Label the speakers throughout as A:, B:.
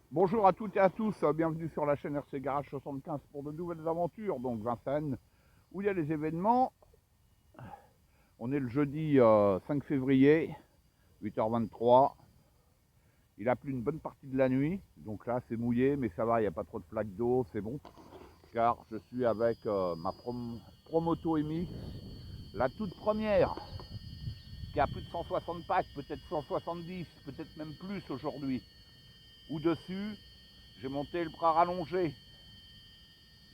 A: Bonjour à toutes et à tous, bienvenue sur la chaîne RC Garage 75 pour de nouvelles aventures, donc Vincennes, où il y a les événements. On est le jeudi 5 février, 8h23. Il a plu une bonne partie de la nuit, donc là c'est mouillé, mais ça va, il n'y a pas trop de flaques d'eau, c'est bon. Car je suis avec ma Promoto MX, la toute première, qui a plus de 160 packs, peut-être 170, peut-être même plus aujourd'hui. Où dessus, j'ai monté le bras rallongé,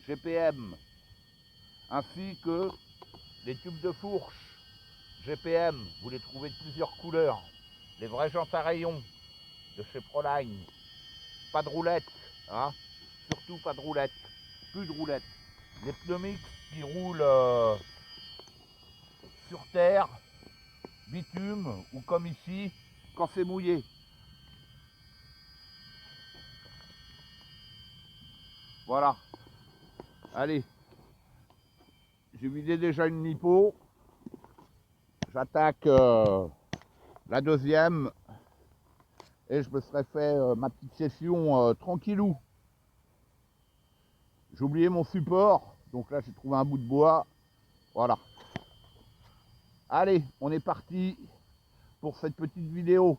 A: GPM, ainsi que les tubes de fourche GPM, vous les trouvez de plusieurs couleurs. Les vraies jantes à rayons de chez Proline. Pas de roulettes, hein, surtout pas de roulettes. Plus de roulettes. Les pneus mixtes qui roulent sur terre, bitume ou comme ici, quand c'est mouillé. Voilà. Allez. J'ai vidé déjà une lipo. J'attaque la deuxième. Et je me serais fait ma petite session tranquillou. J'ai oublié mon support. Donc là, j'ai trouvé un bout de bois. Voilà. Allez, on est parti pour cette petite vidéo.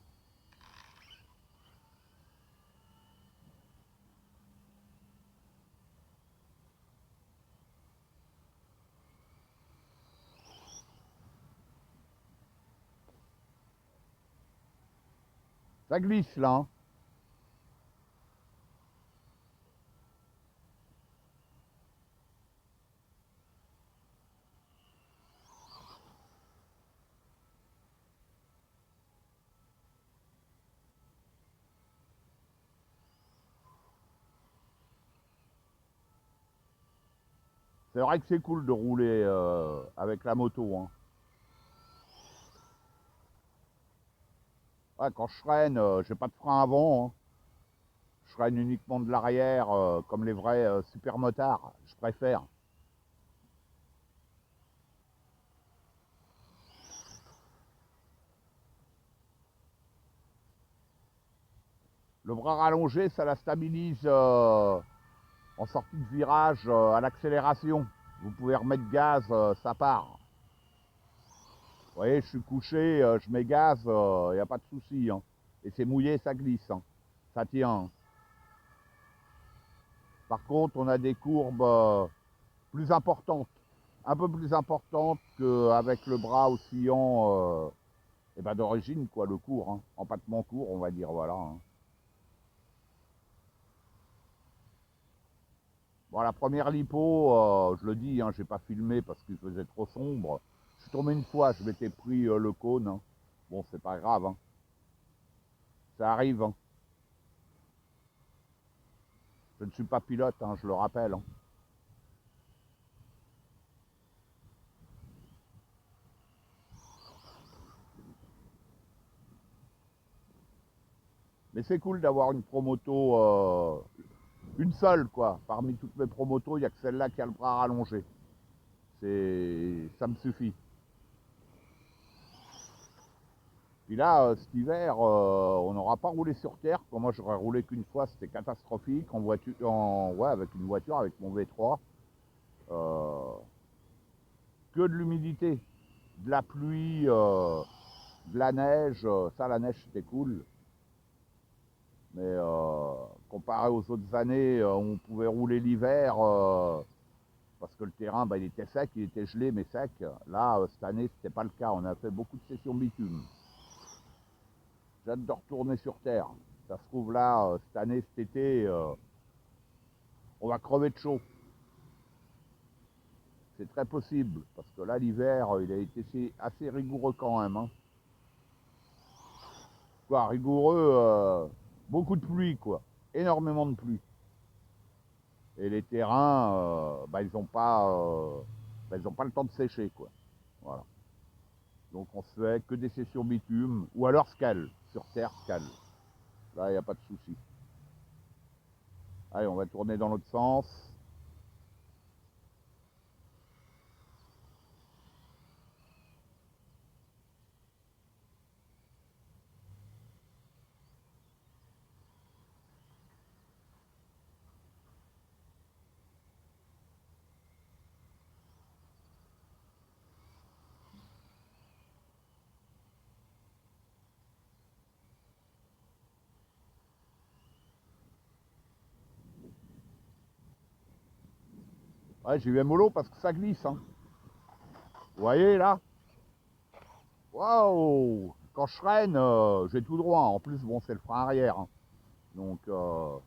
A: Ça glisse là. Hein. C'est vrai que c'est cool de rouler avec la moto. Hein. Ouais, quand je freine, j'ai pas de frein avant. Hein. Je freine uniquement de l'arrière, comme les vrais super motards. Je préfère. Le bras rallongé, ça la stabilise en sortie de virage à l'accélération. Vous pouvez remettre gaz, ça part. Vous voyez, je suis couché, je mets gaz, il n'y a pas de souci. Hein. Et c'est mouillé, ça glisse. Hein. Ça tient. Hein. Par contre, on a des courbes plus importantes, un peu plus importantes qu'avec le bras oscillant et ben d'origine, quoi, le court, hein, empattement court, on va dire, voilà. Hein. Bon, la première lipo, je le dis, hein, j'ai pas filmé parce qu'il faisait trop sombre. Je suis tombé une fois, je m'étais pris le cône. Hein. Bon, c'est pas grave, hein. Ça arrive. Hein. Je ne suis pas pilote, hein, je le rappelle. Hein. Mais c'est cool d'avoir une promoto, une seule, quoi. Parmi toutes mes promotos, il n'y a que celle-là qui a le bras rallongé. Ça me suffit. Puis là, cet hiver, on n'aura pas roulé sur terre. Pour moi, j'aurais roulé qu'une fois, c'était catastrophique. En voiture, ouais, avec une voiture, avec mon V3. Euh, que de l'humidité, de la pluie, de la neige. Ça, la neige, c'était cool. Mais comparé aux autres années où on pouvait rouler l'hiver, parce que le terrain, bah, il était sec, il était gelé, mais sec. Là, cette année, c'était pas le cas. On a fait beaucoup de sessions bitume. J'ai hâte de retourner sur terre. Ça se trouve là, cette année, cet été, on va crever de chaud. C'est très possible, parce que là, l'hiver, il a été assez rigoureux quand même. Hein. Quoi, rigoureux, beaucoup de pluie, quoi. Énormément de pluie. Et les terrains, bah, ils n'ont pas le temps de sécher, quoi. Voilà. Donc on se fait que des sessions bitume, ou alors scale, sur terre scale. Là, il n'y a pas de souci. Allez, on va tourner dans l'autre sens. Ouais, j'y vais mollo parce que ça glisse. Hein. Vous voyez là? Waouh! Quand je freine, je vais tout droit. En plus, bon, c'est le frein arrière. Hein. Donc,
B: La moto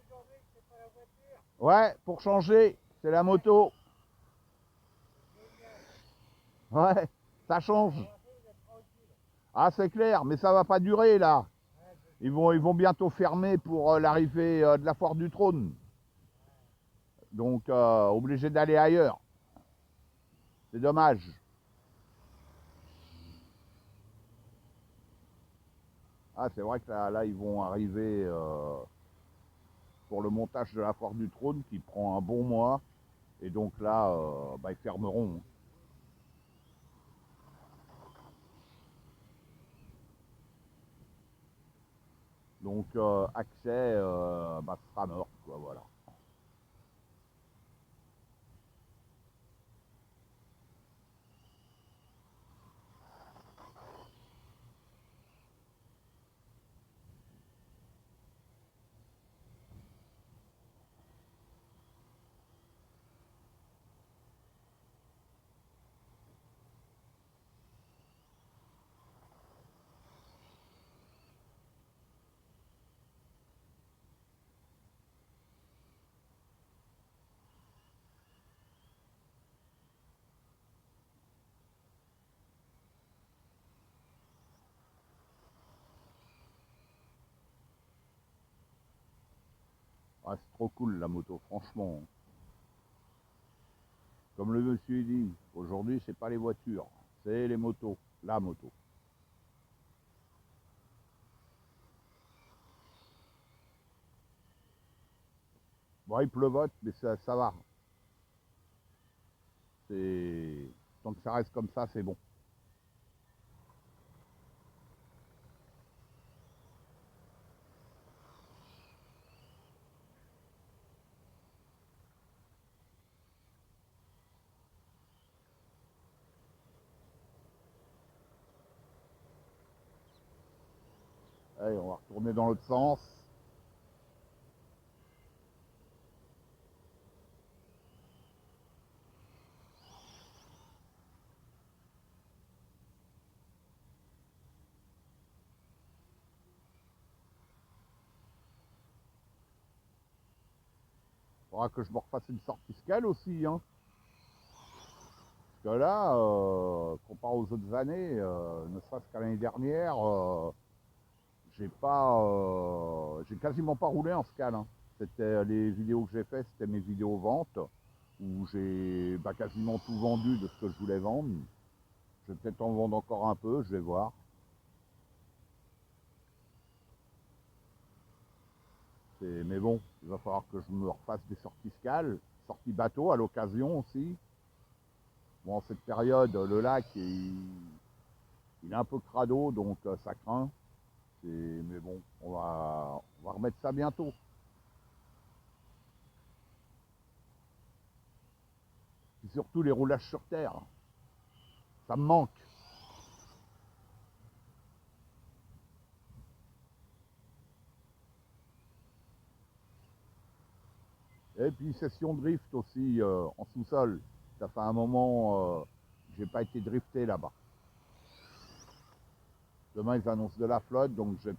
B: aujourd'hui, c'est pas la voiture.
A: ouais, pour changer, c'est la moto.
B: Génial.
A: Ouais, ça change.
B: Alors après, vous êtes tranquille.
A: Ah, c'est clair, mais ça va pas durer là.
B: Ouais, je
A: Ils vont bientôt fermer pour l'arrivée de la foire du trône. Donc, obligé d'aller ailleurs. C'est dommage. Ah, c'est vrai que là, ils vont arriver pour le montage de la foire du trône qui prend un bon mois. Et donc là, bah, ils fermeront. Donc, accès, bah, ce sera mort, quoi, voilà. Ah, c'est trop cool la moto, franchement. Comme le monsieur dit, aujourd'hui, c'est pas les voitures, c'est les motos, la moto. Bon, il pleuvote, mais ça va. C'est tant que ça reste comme ça, c'est bon. Allez, on va retourner dans l'autre sens. Il faudra que je me refasse une sortie fiscale aussi, hein. Parce que là, comparé aux autres années, ne serait-ce qu'à l'année dernière, j'ai quasiment pas roulé en scale. Hein. C'était les vidéos que j'ai faites, c'était mes vidéos ventes où j'ai bah, quasiment tout vendu de ce que je voulais vendre. Je vais peut-être en vendre encore un peu, je vais voir. Mais bon, il va falloir que je me refasse des sorties scales, sorties bateau à l'occasion aussi. Bon, en cette période, le lac, il est un peu crado, donc ça craint. Mais bon, on va remettre ça bientôt. Et surtout les roulages sur terre, ça me manque. Et puis session drift aussi en sous-sol. Ça fait un moment que j'ai pas été drifté là-bas. Demain ils annoncent de la flotte, donc je vais